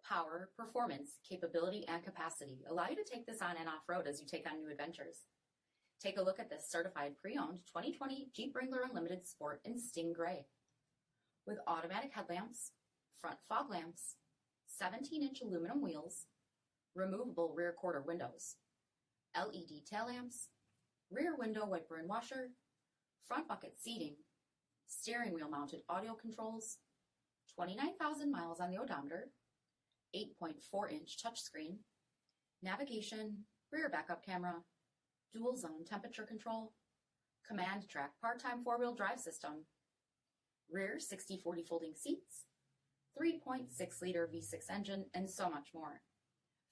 Power, performance, capability, and capacity allow you to take this on and off-road as you take on new adventures. Take a look at this certified pre-owned 2020 Jeep Wrangler Unlimited Sport in Sting Gray. With automatic headlamps, front fog lamps, 17-inch aluminum wheels, removable rear quarter windows, LED tail lamps, rear window wiper and washer, front bucket seating, steering wheel mounted audio controls, 29,000 miles on the odometer, 8.4-inch touchscreen, navigation, rear backup camera, dual zone temperature control, command track part-time four-wheel drive system, rear 60/40 folding seats, 3.6-liter V6 engine, and so much more.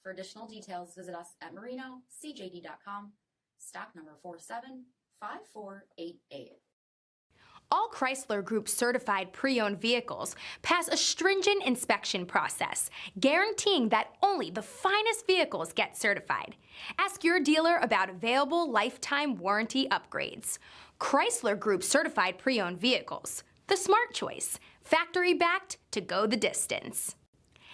For additional details, visit us at marinocjd.com, stock number 475488. All Chrysler Group certified pre-owned vehicles pass a stringent inspection process, guaranteeing that only the finest vehicles get certified. Ask your dealer about available lifetime warranty upgrades. Chrysler Group certified pre-owned vehicles, the smart choice, factory backed to go the distance.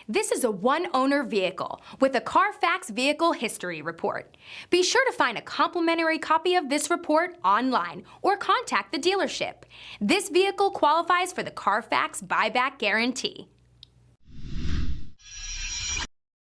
This is a one-owner vehicle with a CARFAX Vehicle History Report. Be sure to find a complimentary copy of this report online or contact the dealership. This vehicle qualifies for the CARFAX buyback guarantee.